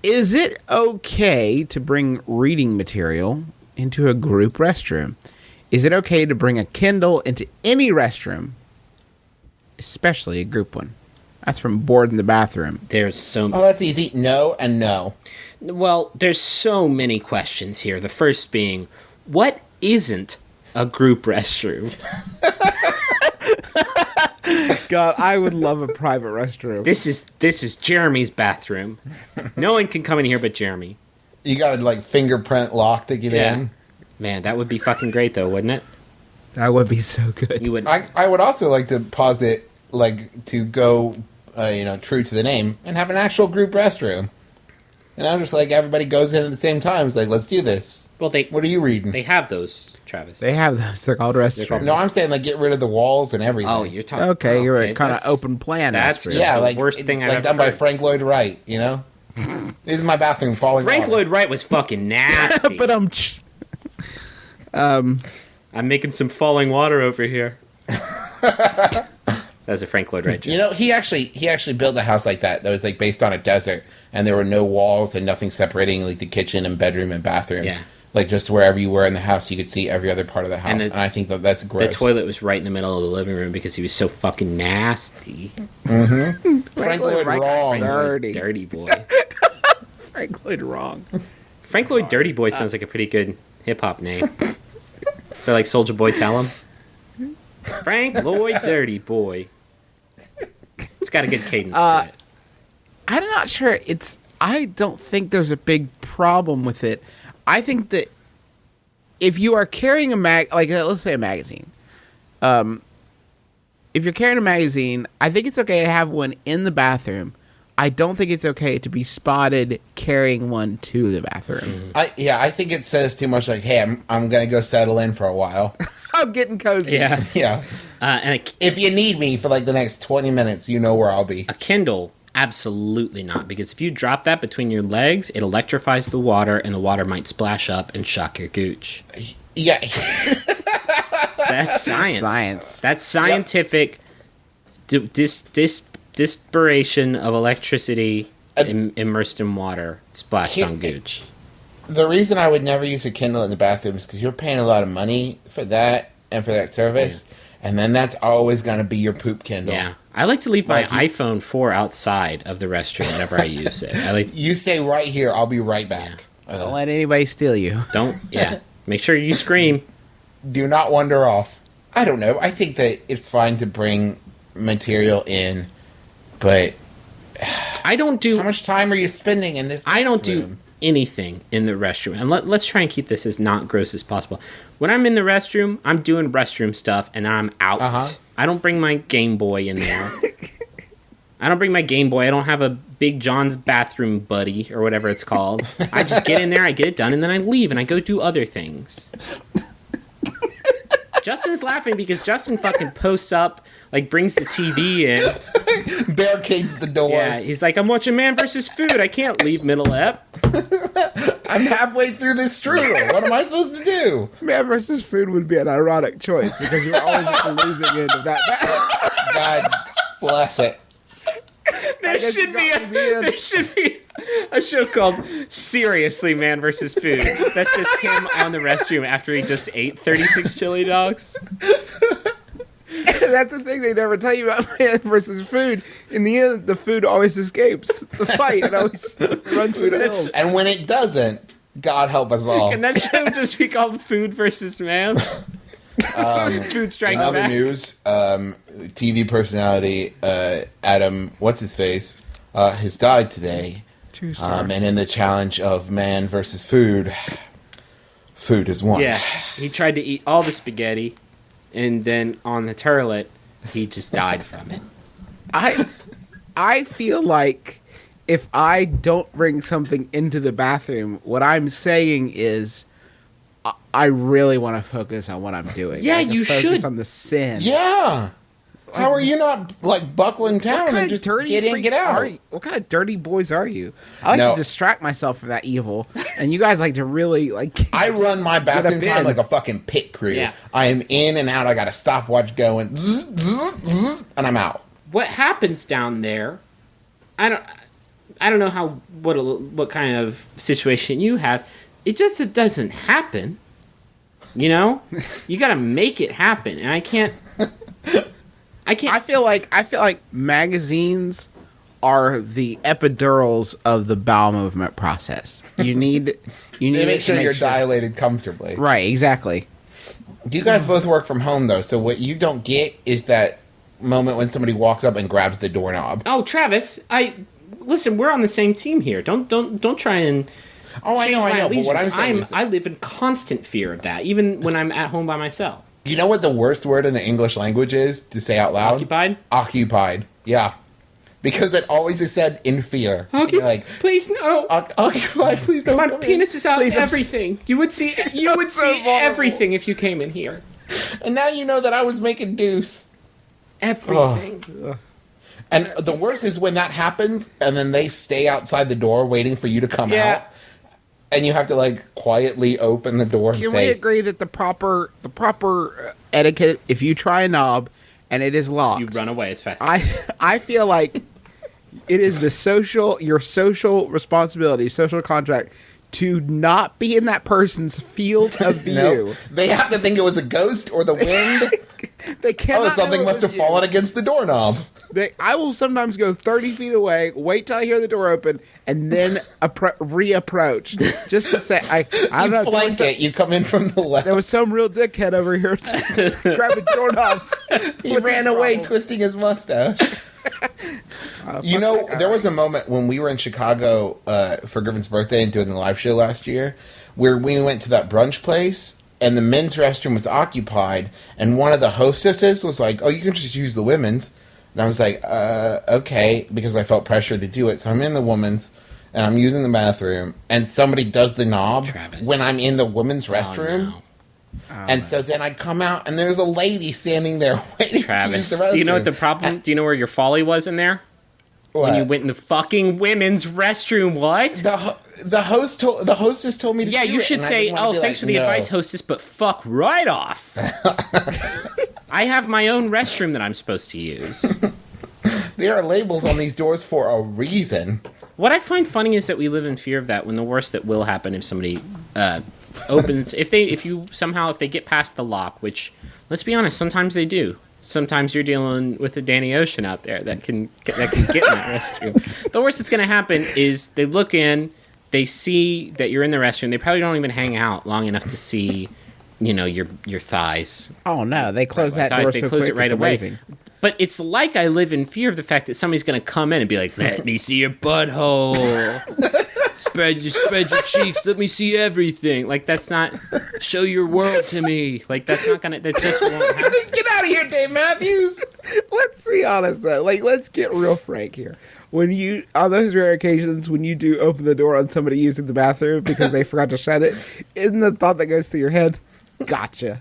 Is it okay to bring reading material into a group restroom? Is it okay to bring a Kindle into any restroom, especially a group one? That's from Board in the Bathroom. There's so... Oh, that's easy. No and no. Well, there's so many questions here. The first being, what isn't a group restroom? God, I would love a private restroom. This is Jeremy's bathroom. No one can come in here but Jeremy. You got to, like, fingerprint lock to get in. Man, that would be fucking great, though, wouldn't it? That would be so good. You would. I would also like to posit, like, to go, true to the name, and have an actual group restroom. And I'm just like, everybody goes in at the same time. It's like, let's do this. Well, what are you reading? They have those, Travis. They have those. They're called restrooms. No, I'm saying, like, get rid of the walls and everything. Oh, you're talking... Okay, you're a kind of open plan. That's restroom. just the worst thing I've ever done by heard. Frank Lloyd Wright, you know? This is my bathroom falling Frank water. Lloyd Wright was fucking nasty. But I'm making some falling water over here. That's a Frank Lloyd Wright joke. You know, he actually built a house like that was like based on a desert, and there were no walls and nothing separating like the kitchen and bedroom and bathroom. Yeah. Like just wherever you were in the house, you could see every other part of the house, and I think that's gross. The toilet was right in the middle of the living room because he was so fucking nasty. Mm-hmm. Frank Lloyd wrong. Dirty boy. Frank Lloyd wrong. Frank Lloyd Dirty Boy sounds like a pretty good hip-hop name. So like Soulja Boy tell him? Frank Lloyd Dirty Boy. It's got a good cadence to it. I'm not sure. I don't think there's a big problem with it. I think that if you are carrying a let's say a magazine. If you're carrying a magazine, I think it's okay to have one in the bathroom. I don't think it's okay to be spotted carrying one to the bathroom. I think it says too much. Like, hey, I'm gonna go settle in for a while. I'm getting cozy. Yeah. Yeah. And if you need me for like the next 20 minutes, you know where I'll be. a Kindle, absolutely not. Because if you drop that between your legs, it electrifies the water, and the water might splash up and shock your gooch. Yeah. That's science. Science. That's scientific dispersion of electricity immersed in water splashed on gooch. The reason I would never use a Kindle in the bathroom is because you're paying a lot of money for that and for that service, and then that's always going to be your poop Kindle. Yeah. I like to leave my iPhone 4 outside of the restroom whenever I use it. You stay right here. I'll be right back. Yeah. Don't let anybody steal you. Make sure you scream. Do not wander off. I don't know. I think that it's fine to bring material in, but I don't do... How much time are you spending in this bathroom? I don't do anything in the restroom. And let's try and keep this as not gross as possible. When I'm in the restroom, I'm doing restroom stuff, and I'm out. I don't bring my Game Boy in there. I don't bring my Game Boy. I don't have a Big John's bathroom buddy, or whatever it's called. I just get in there, I get it done, and then I leave, and I go do other things. Justin's laughing because Justin fucking posts up, like, brings the TV in. Barricades the door. Yeah, he's like, I'm watching Man vs. Food. I can't leave middle ep. I'm halfway through this strudel. What am I supposed to do? Man versus Food would be an ironic choice because you're always at the losing end of that. God bless it. There should be a show called Seriously Man vs. Food. That's just him on the restroom after he just ate 36 chili dogs. That's the thing they never tell you about Man versus Food. In the end, the food always escapes the fight. It always runs through the hills. And when it doesn't, God help us all. Can that show just be called Food versus Man? Food Strikes in other Back. news, TV personality Adam, what's his face, has died today. And in the challenge of Man versus Food, food has won. Yeah, he tried to eat all the spaghetti, and then on the toilet, he just died from it. I feel like if I don't bring something into the bathroom, what I'm saying is I really want to focus on what I'm doing. Yeah, you should. Focus on the sin. Yeah. How are you not, like, buckling down and just get in, get out? What kind of dirty boys are you? I like to distract myself from that evil, and you guys like to really, like... I run my bathroom time like a fucking pit crew. Yeah. I am in and out. I got a stopwatch going, zzz, zzz, zzz, and I'm out. What happens down there, I don't know what kind of situation you have. It doesn't happen. You know, you got to make it happen, and I can't. I feel like magazines are the epidurals of the bowel movement process. You need to make sure you're dilated comfortably. Right, exactly. You guys both work from home though, so what you don't get is that moment when somebody walks up and grabs the doorknob. Oh, Travis, listen. We're on the same team here. Don't try and. Oh, I know. But what I'm saying is I live in constant fear of that, even when I'm at home by myself. You know what the worst word in the English language is to say out loud? Occupied? Occupied. Yeah. Because it always is said in fear. Like, please no. Occupied, please don't. My penis is out. Everything. You would see everything if you came in here. And now you know that I was making deuce. Everything. Ugh. And the worst is when that happens, and then they stay outside the door waiting for you to come out. And you have to like quietly open the door and Can we agree that the proper etiquette, if you try a knob and it is locked, you run away as fast. I feel like it is your social responsibility, social contract to not be in that person's field of view. Nope. They have to think it was a ghost or the wind. They cannot. Something must have fallen against the doorknob. I will sometimes go 30 feet away, wait till I hear the door open, and then reapproach. Just to say, I don't know. Flank it. You come in from the left. There was some real dickhead over here grabbing doorknobs. He ran away twisting his mustache. There was a moment when we were in Chicago for Griffin's birthday and doing the live show last year where we went to that brunch place and the men's restroom was occupied and one of the hostesses was like, oh, you can just use the women's. And I was like, okay, because I felt pressure to do it. So I'm in the woman's and I'm using the bathroom and somebody does the knob when I'm in the women's restroom. No. And so then I come out and there's a lady standing there waiting to use the restroom. Do you know what the problem? Do you know where your folly was in there? What? When you went in the fucking women's restroom, what? The hostess told me to do it. Yeah, you should say, thanks for the advice, hostess, but fuck right off. I have my own restroom that I'm supposed to use. There are labels on these doors for a reason. What I find funny is that we live in fear of that when the worst that will happen if somebody opens, if they get past the lock, which, let's be honest, sometimes they do. Sometimes you're dealing with a Danny Ocean out there that can get in that restroom. The worst that's going to happen is they look in, they see that you're in the restroom. They probably don't even hang out long enough to see, your thighs. Oh no, they close that door. They close it right away. Amazing. But it's like I live in fear of the fact that somebody's going to come in and be like, "Let me see your butthole." Spread your cheeks. Let me see everything. Like, that's not... Show your world to me. Like, that's not gonna... That just won't happen. Get out of here, Dave Matthews. Let's be honest, though. Like, let's get real frank here. On those rare occasions when you do open the door on somebody using the bathroom because they forgot to shut it, isn't the thought that goes through your head? Gotcha.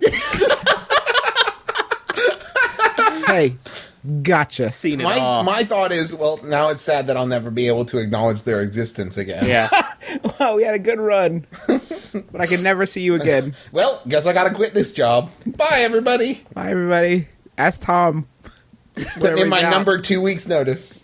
Hey... Gotcha. Seen it all. My thought is, well, now it's sad that I'll never be able to acknowledge their existence again. Yeah. Well, we had a good run, but I can never see you again. Well, guess I gotta quit this job. Bye, everybody. Bye, everybody. Ask Tom. Putting in my number 2 weeks' notice.